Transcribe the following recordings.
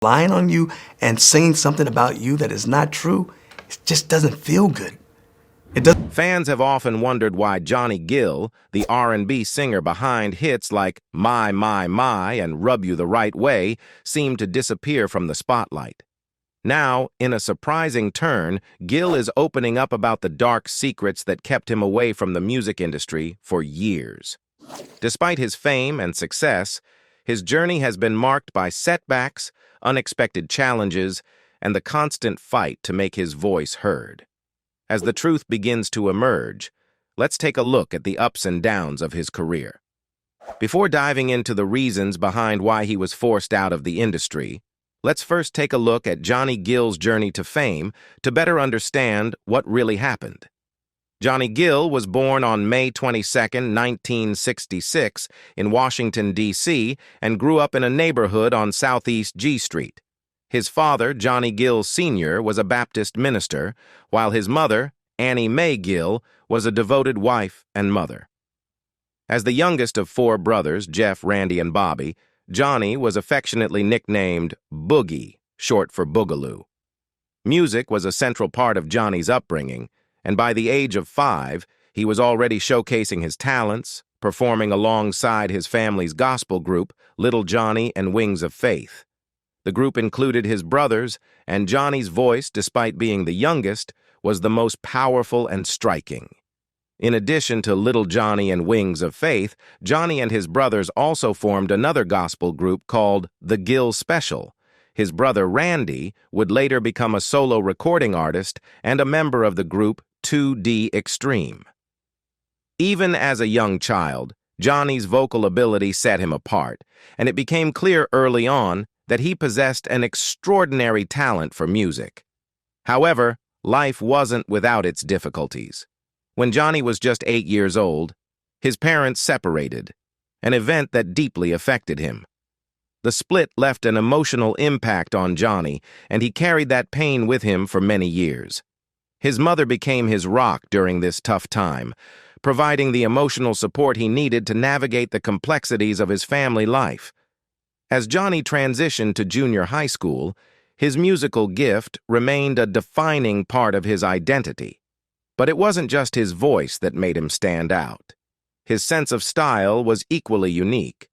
Lying on you and saying something about you that is not true, it just doesn't feel good. It doesn't. Fans have often wondered why Johnny Gill, the R&B singer behind hits like My, and Rub You the Right Way, seemed to disappear from the spotlight. Now, in a surprising turn, Gill is opening up about the dark secrets that kept him away from the music industry for years. Despite his fame and success, his journey has been marked by setbacks, unexpected challenges, and the constant fight to make his voice heard. As the truth begins to emerge, let's take a look at the ups and downs of his career. Before diving into the reasons behind why he was forced out of the industry, let's first take a look at Johnny Gill's journey to fame to better understand what really happened. Johnny Gill was born on May 22, 1966, in Washington, D.C., and grew up in a neighborhood on Southeast G Street. His father, Johnny Gill Sr., was a Baptist minister, while his mother, Annie Mae Gill, was a devoted wife and mother. As the youngest of four brothers, Jeff, Randy, and Bobby, Johnny was affectionately nicknamed Boogie, short for Boogaloo. Music was a central part of Johnny's upbringing, and by the age of 5, he was already showcasing his talents, performing alongside his family's gospel group, Little Johnny and Wings of Faith. The group included his brothers, and Johnny's voice, despite being the youngest, was the most powerful and striking. In addition to Little Johnny and Wings of Faith, Johnny and his brothers also formed another gospel group called the Gill Special. His brother Randy would later become a solo recording artist and a member of the group 2D Extreme. Even as a young child, Johnny's vocal ability set him apart, and it became clear early on that he possessed an extraordinary talent for music. However, life wasn't without its difficulties. When Johnny was just 8 years old, his parents separated, an event that deeply affected him. The split left an emotional impact on Johnny, and he carried that pain with him for many years. His mother became his rock during this tough time, providing the emotional support he needed to navigate the complexities of his family life. As Johnny transitioned to junior high school, his musical gift remained a defining part of his identity. But it wasn't just his voice that made him stand out. His sense of style was equally unique.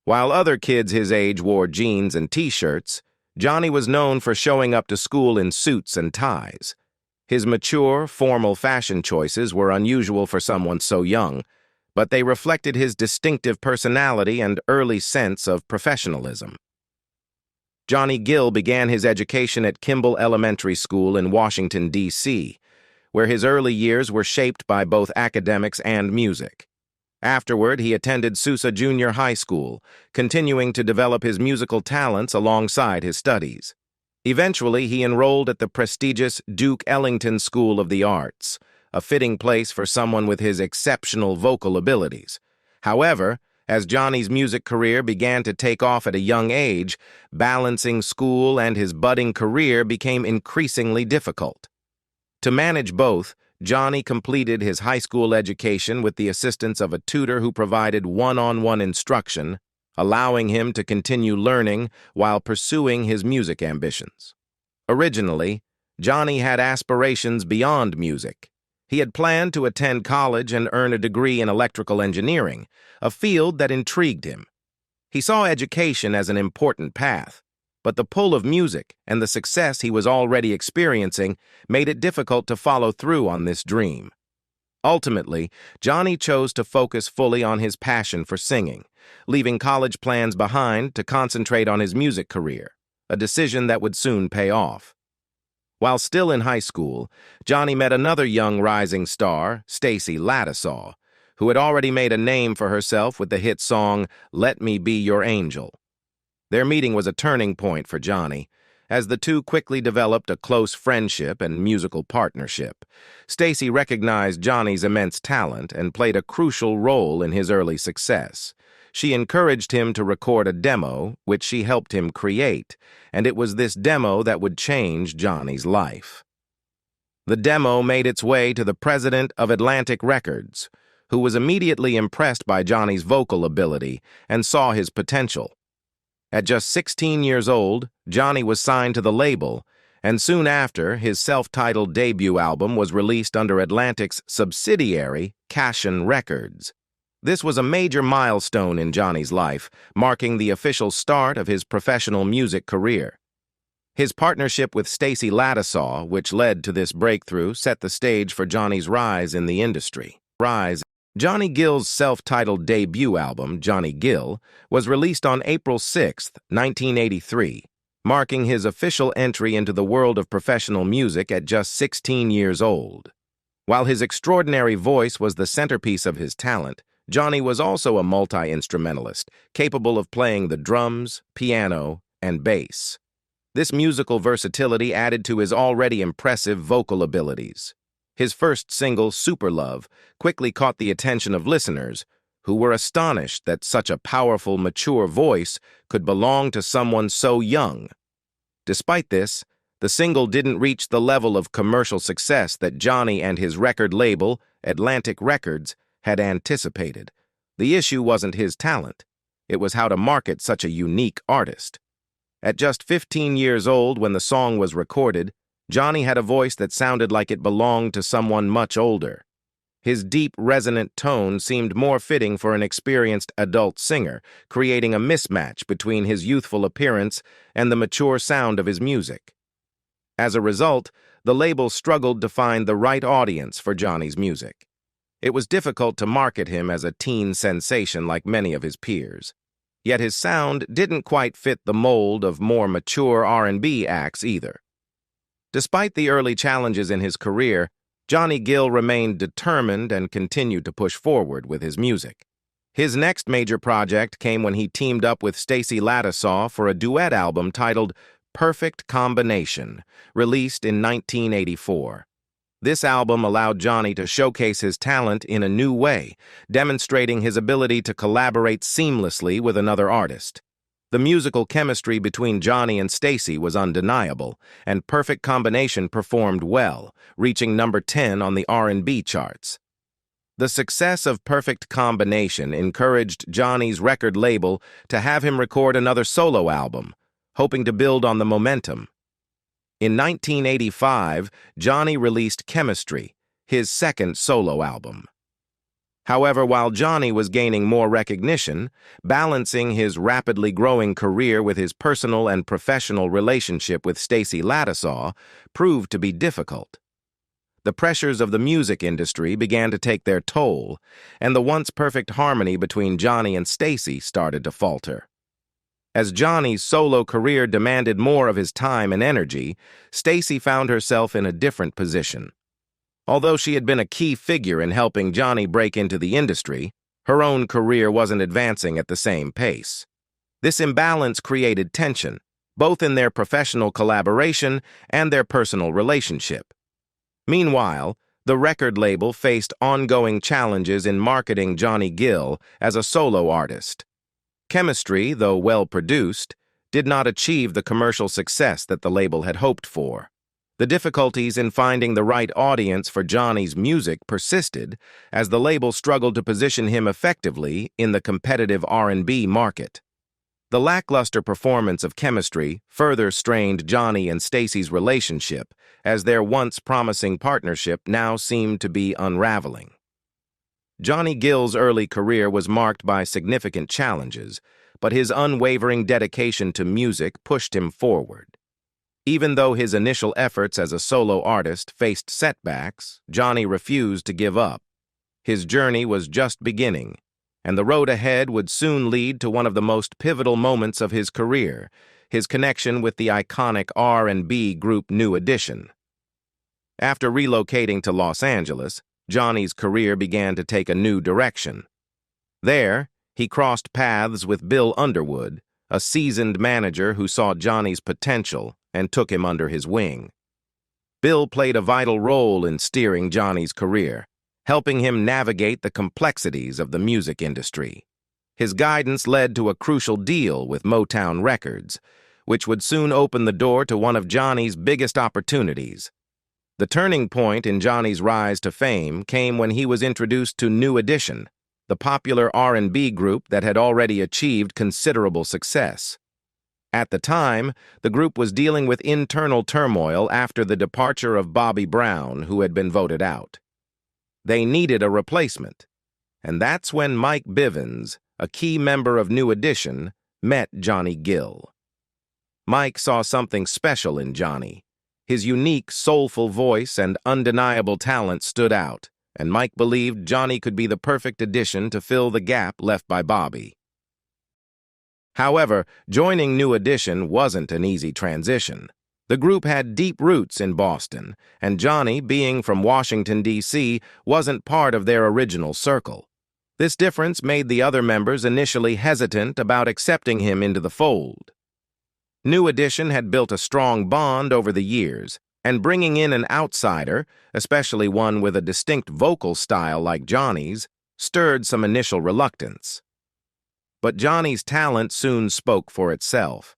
While other kids his age wore jeans and t-shirts, Johnny was known for showing up to school in suits and ties. His mature, formal fashion choices were unusual for someone so young, but they reflected his distinctive personality and early sense of professionalism. Johnny Gill began his education at Kimball Elementary School in Washington, D.C., where his early years were shaped by both academics and music. Afterward, he attended Sousa Junior High School, continuing to develop his musical talents alongside his studies. Eventually, he enrolled at the prestigious Duke Ellington School of the Arts, a fitting place for someone with his exceptional vocal abilities. However, as Johnny's music career began to take off at a young age, balancing school and his budding career became increasingly difficult. To manage both, Johnny completed his high school education with the assistance of a tutor who provided one-on-one instruction, allowing him to continue learning while pursuing his music ambitions. Originally, Johnny had aspirations beyond music. He had planned to attend college and earn a degree in electrical engineering, a field that intrigued him. He saw education as an important path, but the pull of music and the success he was already experiencing made it difficult to follow through on this dream. Ultimately, Johnny chose to focus fully on his passion for singing, leaving college plans behind to concentrate on his music career, a decision that would soon pay off. While still in high school, Johnny met another young rising star, Stacy Lattisaw, who had already made a name for herself with the hit song Let Me Be Your Angel. Their meeting was a turning point for Johnny, as the two quickly developed a close friendship and musical partnership. Stacy recognized Johnny's immense talent and played a crucial role in his early success. She encouraged him to record a demo, which she helped him create, and it was this demo that would change Johnny's life. The demo made its way to the president of Atlantic Records, who was immediately impressed by Johnny's vocal ability and saw his potential. At just 16 years old, Johnny was signed to the label, and soon after, his self-titled debut album was released under Atlantic's subsidiary, Cashin Records. This was a major milestone in Johnny's life, marking the official start of his professional music career. His partnership with Stacy Lattisaw, which led to this breakthrough, set the stage for Johnny's rise in the industry. Johnny Gill's self-titled debut album, Johnny Gill, was released on April 6, 1983, marking his official entry into the world of professional music at just 16 years old. While his extraordinary voice was the centerpiece of his talent, Johnny was also a multi-instrumentalist, capable of playing the drums, piano, and bass. This musical versatility added to his already impressive vocal abilities. His first single, Super Love, quickly caught the attention of listeners, who were astonished that such a powerful, mature voice could belong to someone so young. Despite this, the single didn't reach the level of commercial success that Johnny and his record label, Atlantic Records, had anticipated. The issue wasn't his talent. It was how to market such a unique artist. At just 15 years old when the song was recorded, Johnny had a voice that sounded like it belonged to someone much older. His deep, resonant tone seemed more fitting for an experienced adult singer, creating a mismatch between his youthful appearance and the mature sound of his music. As a result, the label struggled to find the right audience for Johnny's music. It was difficult to market him as a teen sensation like many of his peers. Yet his sound didn't quite fit the mold of more mature R&B acts either. Despite the early challenges in his career, Johnny Gill remained determined and continued to push forward with his music. His next major project came when he teamed up with Stacy Lattisaw for a duet album titled Perfect Combination, released in 1984. This album allowed Johnny to showcase his talent in a new way, demonstrating his ability to collaborate seamlessly with another artist. The musical chemistry between Johnny and Stacy was undeniable, and Perfect Combination performed well, reaching number 10 on the R&B charts. The success of Perfect Combination encouraged Johnny's record label to have him record another solo album, hoping to build on the momentum. In 1985, Johnny released Chemistry, his second solo album. However, while Johnny was gaining more recognition, balancing his rapidly growing career with his personal and professional relationship with Stacy Lattisaw proved to be difficult. The pressures of the music industry began to take their toll, and the once perfect harmony between Johnny and Stacy started to falter. As Johnny's solo career demanded more of his time and energy, Stacy found herself in a different position. Although she had been a key figure in helping Johnny break into the industry, her own career wasn't advancing at the same pace. This imbalance created tension, both in their professional collaboration and their personal relationship. Meanwhile, the record label faced ongoing challenges in marketing Johnny Gill as a solo artist. Chemistry, though well-produced, did not achieve the commercial success that the label had hoped for. The difficulties in finding the right audience for Johnny's music persisted as the label struggled to position him effectively in the competitive R&B market. The lackluster performance of Chemistry further strained Johnny and Stacy's relationship as their once promising partnership now seemed to be unraveling. Johnny Gill's early career was marked by significant challenges, but his unwavering dedication to music pushed him forward. Even though his initial efforts as a solo artist faced setbacks, Johnny refused to give up. His journey was just beginning, and the road ahead would soon lead to one of the most pivotal moments of his career, his connection with the iconic R&B group New Edition. After relocating to Los Angeles, Johnny's career began to take a new direction. There, he crossed paths with Bill Underwood, a seasoned manager who saw Johnny's potential and took him under his wing. Bill played a vital role in steering Johnny's career, helping him navigate the complexities of the music industry. His guidance led to a crucial deal with Motown Records, which would soon open the door to one of Johnny's biggest opportunities. The turning point in Johnny's rise to fame came when he was introduced to New Edition, the popular R&B group that had already achieved considerable success. At the time, the group was dealing with internal turmoil after the departure of Bobby Brown, who had been voted out. They needed a replacement, and that's when Mike Bivens, a key member of New Edition, met Johnny Gill. Mike saw something special in Johnny. His unique, soulful voice and undeniable talent stood out, and Mike believed Johnny could be the perfect addition to fill the gap left by Bobby. However, joining New Edition wasn't an easy transition. The group had deep roots in Boston, and Johnny, being from Washington, D.C., wasn't part of their original circle. This difference made the other members initially hesitant about accepting him into the fold. New Edition had built a strong bond over the years, and bringing in an outsider, especially one with a distinct vocal style like Johnny's, stirred some initial reluctance. But Johnny's talent soon spoke for itself.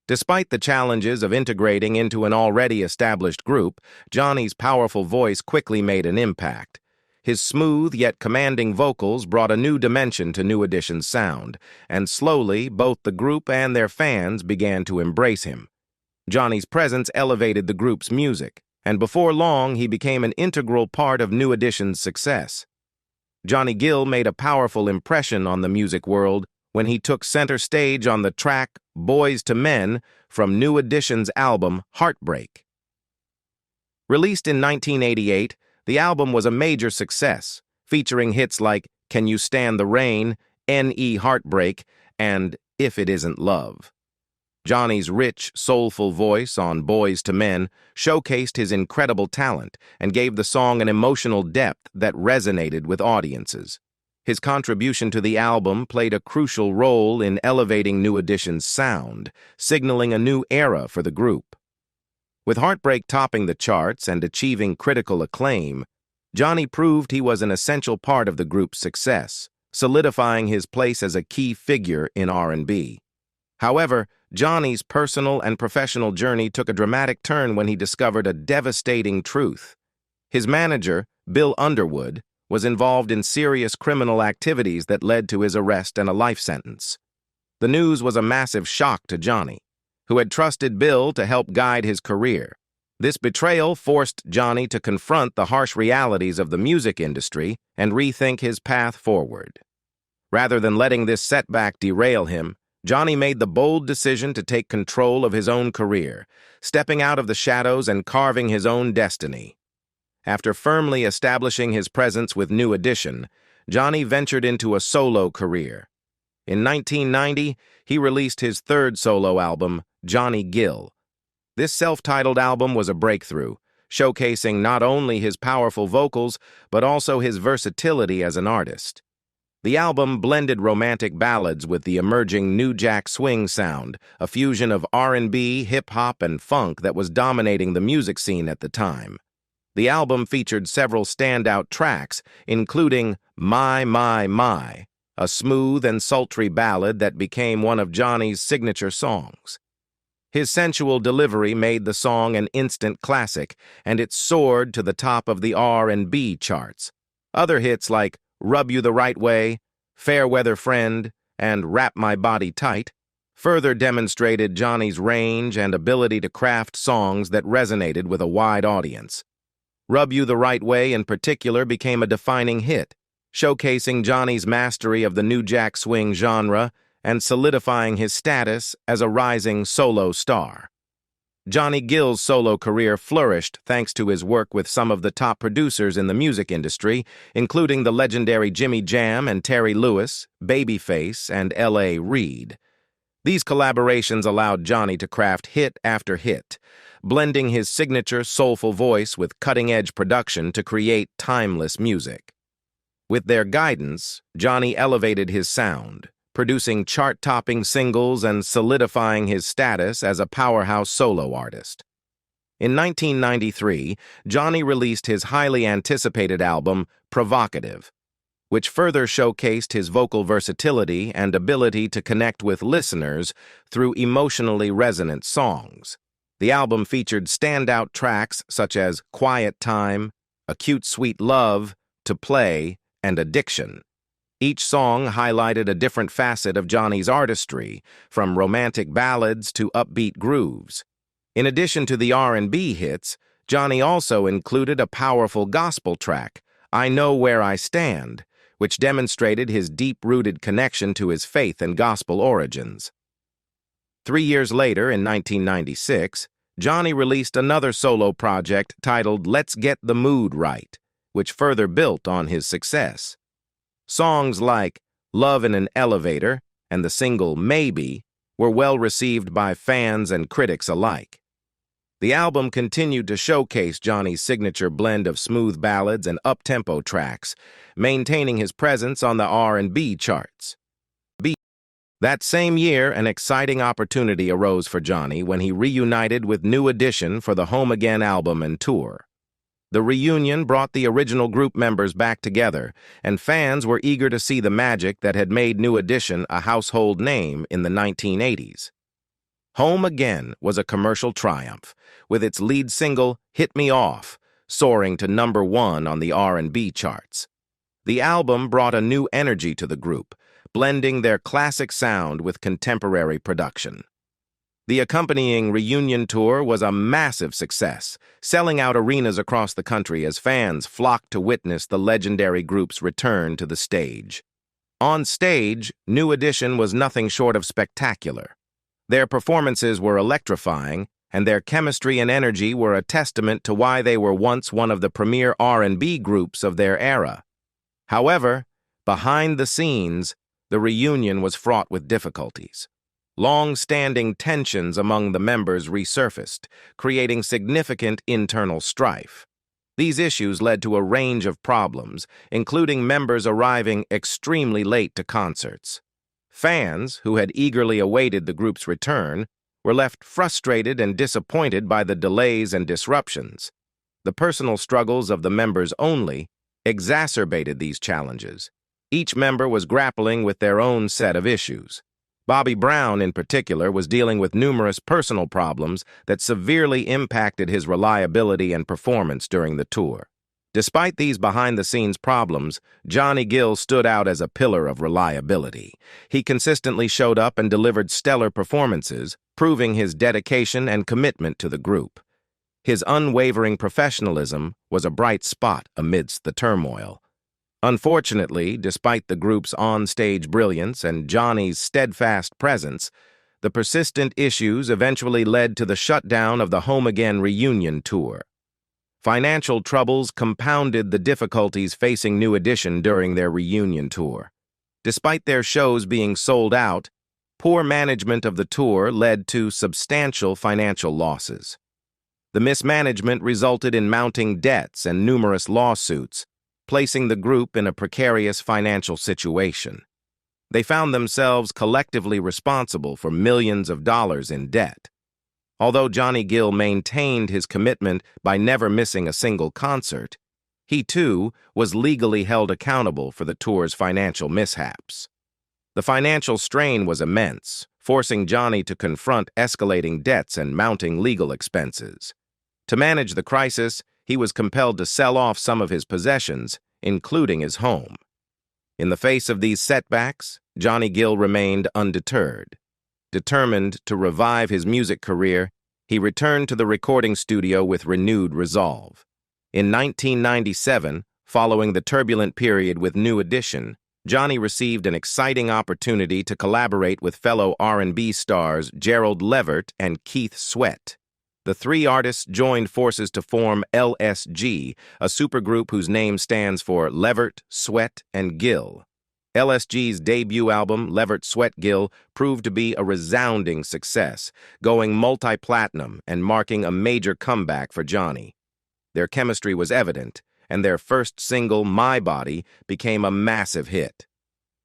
Despite the challenges of integrating into an already established group, Johnny's powerful voice quickly made an impact. His smooth yet commanding vocals brought a new dimension to New Edition's sound, and slowly both the group and their fans began to embrace him. Johnny's presence elevated the group's music, and before long he became an integral part of New Edition's success. Johnny Gill made a powerful impression on the music world when he took center stage on the track Boys to Men from New Edition's album Heartbreak. Released in 1988, the album was a major success, featuring hits like Can You Stand the Rain, N.E. Heartbreak, and If It Isn't Love. Johnny's rich, soulful voice on Boys to Men showcased his incredible talent and gave the song an emotional depth that resonated with audiences. His contribution to the album played a crucial role in elevating New Edition's sound, signaling a new era for the group. With Heartbreak topping the charts and achieving critical acclaim, Johnny proved he was an essential part of the group's success, solidifying his place as a key figure in R&B. However, Johnny's personal and professional journey took a dramatic turn when he discovered a devastating truth. His manager, Bill Underwood, was involved in serious criminal activities that led to his arrest and a life sentence. The news was a massive shock to Johnny, who had trusted Bill to help guide his career. This betrayal forced Johnny to confront the harsh realities of the music industry and rethink his path forward. Rather than letting this setback derail him, Johnny made the bold decision to take control of his own career, stepping out of the shadows and carving his own destiny. After firmly establishing his presence with New Edition, Johnny ventured into a solo career. In 1990, he released his third solo album, Johnny Gill. This self-titled album was a breakthrough, showcasing not only his powerful vocals, but also his versatility as an artist. The album blended romantic ballads with the emerging New Jack Swing sound, a fusion of R&B, hip-hop, and funk that was dominating the music scene at the time. The album featured several standout tracks, including My, a smooth and sultry ballad that became one of Johnny's signature songs. His sensual delivery made the song an instant classic, and it soared to the top of the R&B charts. Other hits like Rub You the Right Way, Fair Weather Friend, and Wrap My Body Tight further demonstrated Johnny's range and ability to craft songs that resonated with a wide audience. Rub You the Right Way in particular became a defining hit, showcasing Johnny's mastery of the New Jack Swing genre and solidifying his status as a rising solo star. Johnny Gill's solo career flourished thanks to his work with some of the top producers in the music industry, including the legendary Jimmy Jam and Terry Lewis, Babyface, and L.A. Reid. These collaborations allowed Johnny to craft hit after hit, blending his signature soulful voice with cutting-edge production to create timeless music. With their guidance, Johnny elevated his sound, producing chart-topping singles and solidifying his status as a powerhouse solo artist. In 1993, Johnny released his highly anticipated album, Provocative, which further showcased his vocal versatility and ability to connect with listeners through emotionally resonant songs. The album featured standout tracks such as Quiet Time, Acute Sweet Love, To Play, and Addiction. Each song highlighted a different facet of Johnny's artistry, from romantic ballads to upbeat grooves. In addition to the R&B hits, Johnny also included a powerful gospel track, I Know Where I Stand, which demonstrated his deep-rooted connection to his faith and gospel origins. 3 years later, in 1996, Johnny released another solo project titled Let's Get the Mood Right, which further built on his success. Songs like Love in an Elevator and the single Maybe were well received by fans and critics alike. The album continued to showcase Johnny's signature blend of smooth ballads and up-tempo tracks, maintaining his presence on the R&B charts. That same year, an exciting opportunity arose for Johnny when he reunited with New Edition for the Home Again album and tour. The reunion brought the original group members back together, and fans were eager to see the magic that had made New Edition a household name in the 1980s. Home Again was a commercial triumph, with its lead single, Hit Me Off, soaring to #1 on the R&B charts. The album brought a new energy to the group, blending their classic sound with contemporary production. The accompanying reunion tour was a massive success, selling out arenas across the country as fans flocked to witness the legendary group's return to the stage. On stage, New Edition was nothing short of spectacular. Their performances were electrifying, and their chemistry and energy were a testament to why they were once one of the premier R&B groups of their era. However, behind the scenes, the reunion was fraught with difficulties. Long-standing tensions among the members resurfaced, creating significant internal strife. These issues led to a range of problems, including members arriving extremely late to concerts. Fans, who had eagerly awaited the group's return, were left frustrated and disappointed by the delays and disruptions. The personal struggles of the members only exacerbated these challenges. Each member was grappling with their own set of issues. Bobby Brown, in particular, was dealing with numerous personal problems that severely impacted his reliability and performance during the tour. Despite these behind-the-scenes problems, Johnny Gill stood out as a pillar of reliability. He consistently showed up and delivered stellar performances, proving his dedication and commitment to the group. His unwavering professionalism was a bright spot amidst the turmoil. Unfortunately, despite the group's on-stage brilliance and Johnny's steadfast presence, the persistent issues eventually led to the shutdown of the Home Again reunion tour. Financial troubles compounded the difficulties facing New Edition during their reunion tour. Despite their shows being sold out, poor management of the tour led to substantial financial losses. The mismanagement resulted in mounting debts and numerous lawsuits, placing the group in a precarious financial situation. They found themselves collectively responsible for millions of dollars in debt. Although Johnny Gill maintained his commitment by never missing a single concert, he too was legally held accountable for the tour's financial mishaps. The financial strain was immense, forcing Johnny to confront escalating debts and mounting legal expenses. To manage the crisis, he was compelled to sell off some of his possessions, including his home. In the face of these setbacks, Johnny Gill remained undeterred. Determined to revive his music career, he returned to the recording studio with renewed resolve. In 1997, following the turbulent period with New Edition, Johnny received an exciting opportunity to collaborate with fellow R&B stars Gerald Levert and Keith Sweat. The three artists joined forces to form LSG, a supergroup whose name stands for Levert, Sweat, and Gill. LSG's debut album, Levert, Sweat, Gill, proved to be a resounding success, going multi-platinum and marking a major comeback for Johnny. Their chemistry was evident, and their first single, My Body, became a massive hit.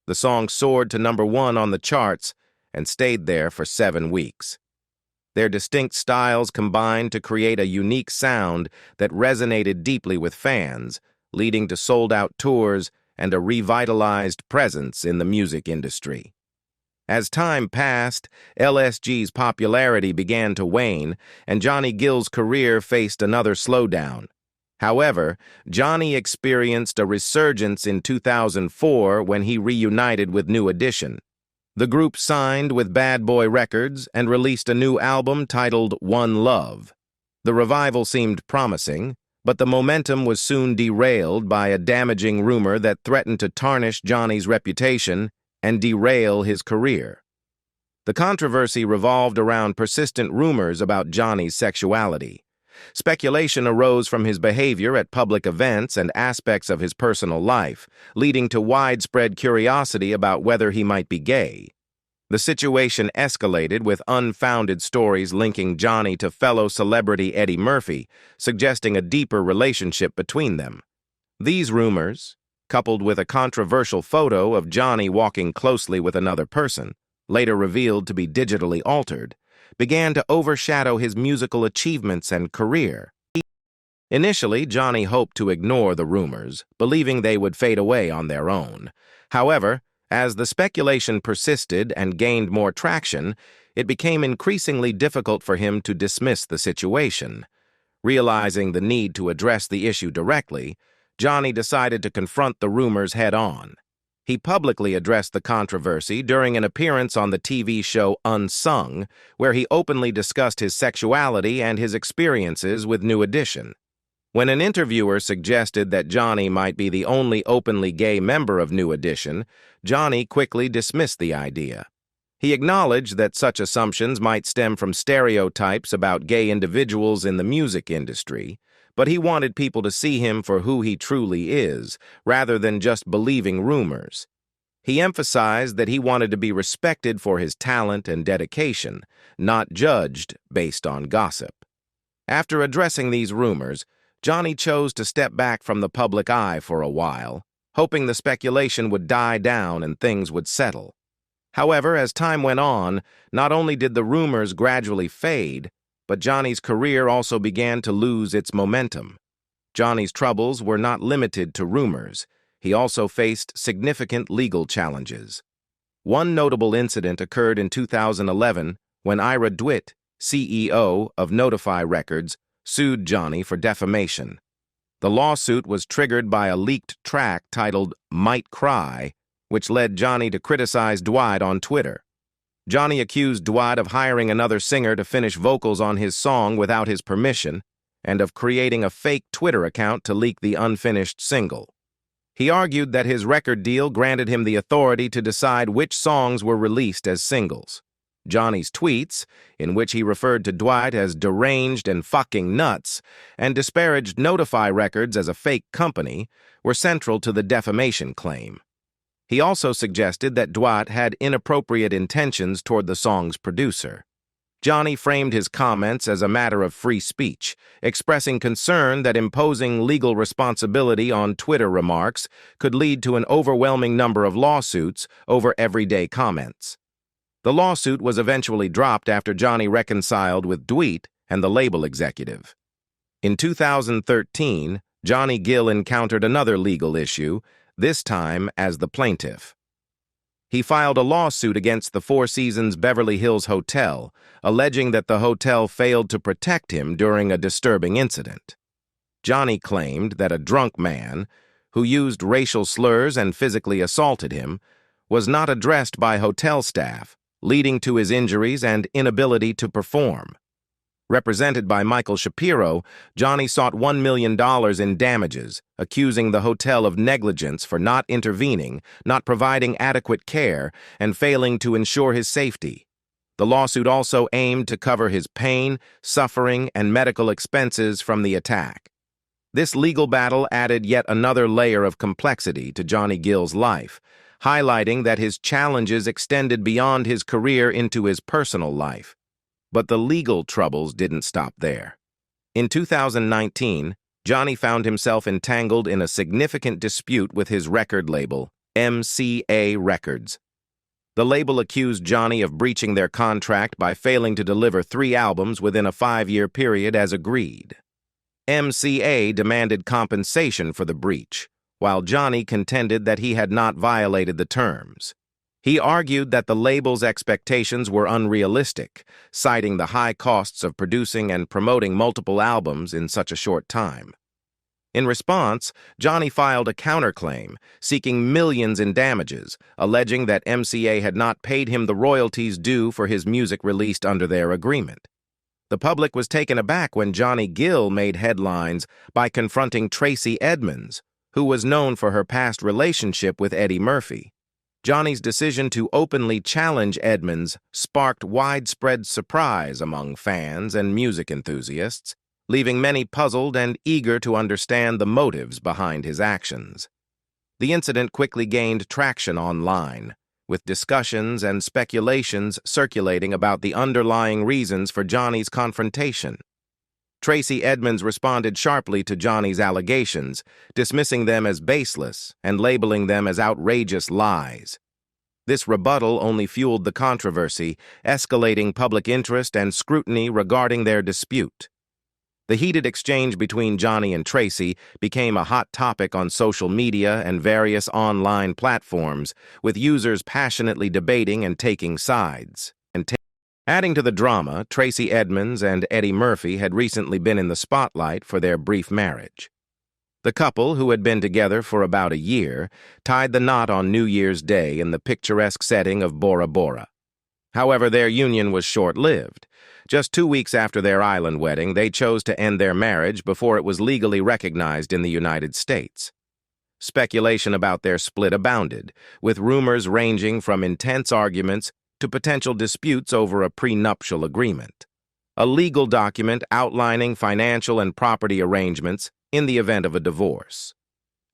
The song soared to #1 on the charts and stayed there for 7 weeks. Their distinct styles combined to create a unique sound that resonated deeply with fans, leading to sold-out tours and a revitalized presence in the music industry. As time passed, LSG's popularity began to wane, and Johnny Gill's career faced another slowdown. However, Johnny experienced a resurgence in 2004 when he reunited with New Edition. The group signed with Bad Boy Records and released a new album titled One Love. The revival seemed promising, but the momentum was soon derailed by a damaging rumor that threatened to tarnish Johnny's reputation and derail his career. The controversy revolved around persistent rumors about Johnny's sexuality. Speculation arose from his behavior at public events and aspects of his personal life, leading to widespread curiosity about whether he might be gay. The situation escalated with unfounded stories linking Johnny to fellow celebrity Eddie Murphy, suggesting a deeper relationship between them. These rumors, coupled with a controversial photo of Johnny walking closely with another person, later revealed to be digitally altered, began to overshadow his musical achievements and career. Initially, Johnny hoped to ignore the rumors, believing they would fade away on their own. However, as the speculation persisted and gained more traction, it became increasingly difficult for him to dismiss the situation. Realizing the need to address the issue directly, Johnny decided to confront the rumors head-on. He publicly addressed the controversy during an appearance on the TV show Unsung, where he openly discussed his sexuality and his experiences with New Edition. When an interviewer suggested that Johnny might be the only openly gay member of New Edition, Johnny quickly dismissed the idea. He acknowledged that such assumptions might stem from stereotypes about gay individuals in the music industry, but he wanted people to see him for who he truly is, rather than just believing rumors. He emphasized that he wanted to be respected for his talent and dedication, not judged based on gossip. After addressing these rumors, Johnny chose to step back from the public eye for a while, hoping the speculation would die down and things would settle. However, as time went on, not only did the rumors gradually fade, but Johnny's career also began to lose its momentum. Johnny's troubles were not limited to rumors. He also faced significant legal challenges. One notable incident occurred in 2011 when Ira DeWitt, CEO of Notify Records, sued Johnny for defamation. The lawsuit was triggered by a leaked track titled Might Cry, which led Johnny to criticize Dwight on Twitter. Johnny accused Dwight of hiring another singer to finish vocals on his song without his permission and of creating a fake Twitter account to leak the unfinished single. He argued that his record deal granted him the authority to decide which songs were released as singles. Johnny's tweets, in which he referred to Dwight as deranged and fucking nuts and disparaged Notify Records as a fake company, were central to the defamation claim. He also suggested that Dwight had inappropriate intentions toward the song's producer. Johnny framed his comments as a matter of free speech, expressing concern that imposing legal responsibility on Twitter remarks could lead to an overwhelming number of lawsuits over everyday comments. The lawsuit was eventually dropped after Johnny reconciled with Dwight and the label executive. In 2013, Johnny Gill encountered another legal issue, this time as the plaintiff. He filed a lawsuit against the Four Seasons Beverly Hills Hotel, alleging that the hotel failed to protect him during a disturbing incident. Johnny claimed that a drunk man, who used racial slurs and physically assaulted him, was not addressed by hotel staff, leading to his injuries and inability to perform. Represented by Michael Shapiro, Johnny sought $1 million in damages, accusing the hotel of negligence for not intervening, not providing adequate care, and failing to ensure his safety. The lawsuit also aimed to cover his pain, suffering, and medical expenses from the attack. This legal battle added yet another layer of complexity to Johnny Gill's life, highlighting that his challenges extended beyond his career into his personal life. But the legal troubles didn't stop there. In 2019, Johnny found himself entangled in a significant dispute with his record label, MCA Records. The label accused Johnny of breaching their contract by failing to deliver 3 albums within a 5-year period as agreed. MCA demanded compensation for the breach, while Johnny contended that he had not violated the terms. He argued that the label's expectations were unrealistic, citing the high costs of producing and promoting multiple albums in such a short time. In response, Johnny filed a counterclaim, seeking millions in damages, alleging that MCA had not paid him the royalties due for his music released under their agreement. The public was taken aback when Johnny Gill made headlines by confronting Tracy Edmonds, who was known for her past relationship with Eddie Murphy. Johnny's decision to openly challenge Edmonds sparked widespread surprise among fans and music enthusiasts, leaving many puzzled and eager to understand the motives behind his actions. The incident quickly gained traction online, with discussions and speculations circulating about the underlying reasons for Johnny's confrontation. Tracy Edmonds responded sharply to Johnny's allegations, dismissing them as baseless and labeling them as outrageous lies. This rebuttal only fueled the controversy, escalating public interest and scrutiny regarding their dispute. The heated exchange between Johnny and Tracy became a hot topic on social media and various online platforms, with users passionately debating and taking sides. Adding to the drama, Tracy Edmonds and Eddie Murphy had recently been in the spotlight for their brief marriage. The couple, who had been together for about a year, tied the knot on New Year's Day in the picturesque setting of Bora Bora. However, their union was short-lived. Just 2 weeks after their island wedding, they chose to end their marriage before it was legally recognized in the United States. Speculation about their split abounded, with rumors ranging from intense arguments to potential disputes over a prenuptial agreement, a legal document outlining financial and property arrangements in the event of a divorce.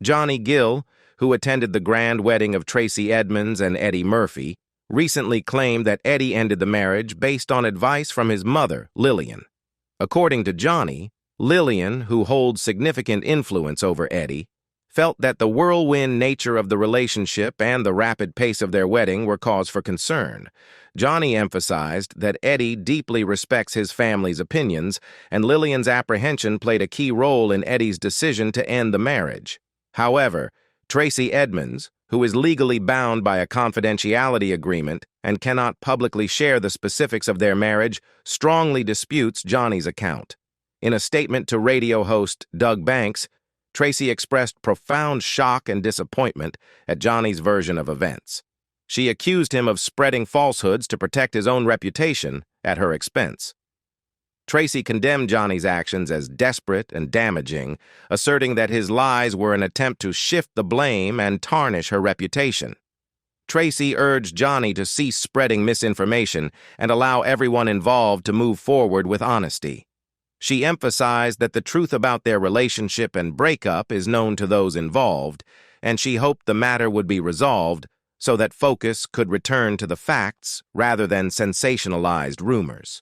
Johnny Gill, who attended the grand wedding of Tracy Edmonds and Eddie Murphy, recently claimed that Eddie ended the marriage based on advice from his mother, Lillian. According to Johnny, Lillian, who holds significant influence over Eddie, felt that the whirlwind nature of the relationship and the rapid pace of their wedding were cause for concern. Johnny emphasized that Eddie deeply respects his family's opinions, and Lillian's apprehension played a key role in Eddie's decision to end the marriage. However, Tracy Edmonds, who is legally bound by a confidentiality agreement and cannot publicly share the specifics of their marriage, strongly disputes Johnny's account. In a statement to radio host Doug Banks, Tracy expressed profound shock and disappointment at Johnny's version of events. She accused him of spreading falsehoods to protect his own reputation at her expense. Tracy condemned Johnny's actions as desperate and damaging, asserting that his lies were an attempt to shift the blame and tarnish her reputation. Tracy urged Johnny to cease spreading misinformation and allow everyone involved to move forward with honesty. She emphasized that the truth about their relationship and breakup is known to those involved, and she hoped the matter would be resolved so that focus could return to the facts rather than sensationalized rumors.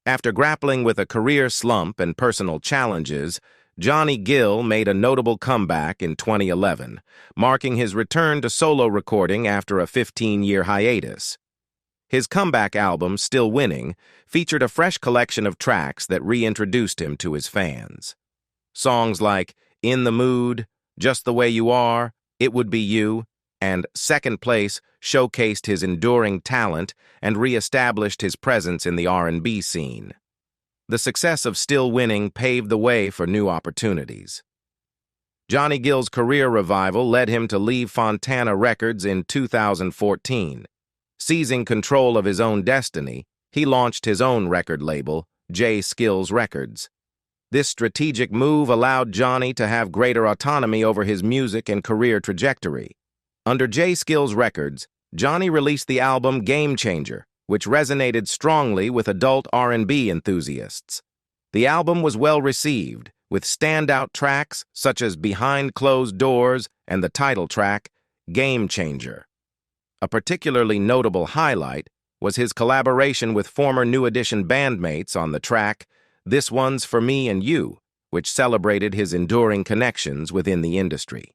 After grappling with a career slump and personal challenges, Johnny Gill made a notable comeback in 2011, marking his return to solo recording after a 15-year hiatus. His comeback album, Still Winning, featured a fresh collection of tracks that reintroduced him to his fans. Songs like In the Mood, Just the Way You Are, It Would Be You, and Second Place showcased his enduring talent and re-established his presence in the R&B scene. The success of Still Winning paved the way for new opportunities. Johnny Gill's career revival led him to leave Fontana Records in 2014. Seizing control of his own destiny, he launched his own record label, J Skills Records. This strategic move allowed Johnny to have greater autonomy over his music and career trajectory. Under J Skills Records, Johnny released the album Game Changer, which resonated strongly with adult R&B enthusiasts. The album was well received, with standout tracks such as Behind Closed Doors and the title track, Game Changer. A particularly notable highlight was his collaboration with former New Edition bandmates on the track This One's for Me and You, which celebrated his enduring connections within the industry.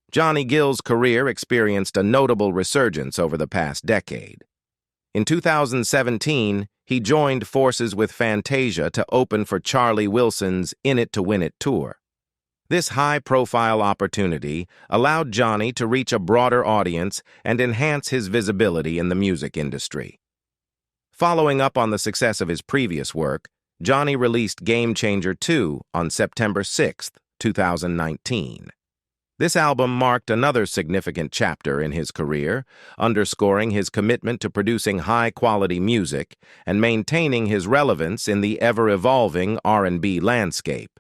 Johnny Gill's career experienced a notable resurgence over the past decade. In 2017, he joined forces with Fantasia to open for Charlie Wilson's In It to Win It tour. This high-profile opportunity allowed Johnny to reach a broader audience and enhance his visibility in the music industry. Following up on the success of his previous work, Johnny released Game Changer 2 on September 6th, 2019. This album marked another significant chapter in his career, underscoring his commitment to producing high-quality music and maintaining his relevance in the ever-evolving R&B landscape.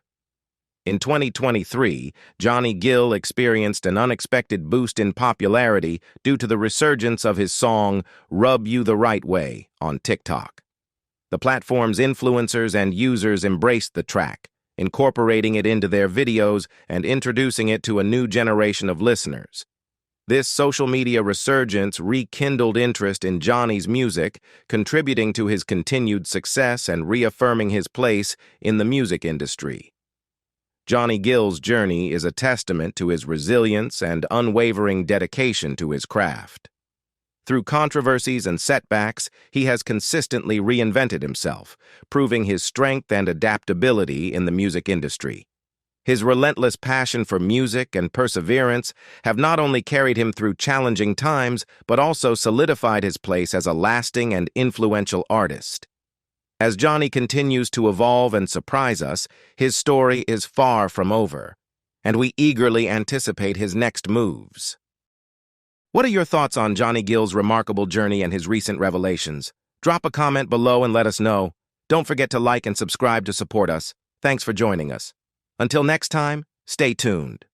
In 2023, Johnny Gill experienced an unexpected boost in popularity due to the resurgence of his song "Rub You the Right Way" on TikTok. The platform's influencers and users embraced the track, incorporating it into their videos and introducing it to a new generation of listeners. This social media resurgence rekindled interest in Johnny's music, contributing to his continued success and reaffirming his place in the music industry. Johnny Gill's journey is a testament to his resilience and unwavering dedication to his craft. Through controversies and setbacks, he has consistently reinvented himself, proving his strength and adaptability in the music industry. His relentless passion for music and perseverance have not only carried him through challenging times, but also solidified his place as a lasting and influential artist. As Johnny continues to evolve and surprise us, his story is far from over, and we eagerly anticipate his next moves. What are your thoughts on Johnny Gill's remarkable journey and his recent revelations? Drop a comment below and let us know. Don't forget to like and subscribe to support us. Thanks for joining us. Until next time, stay tuned.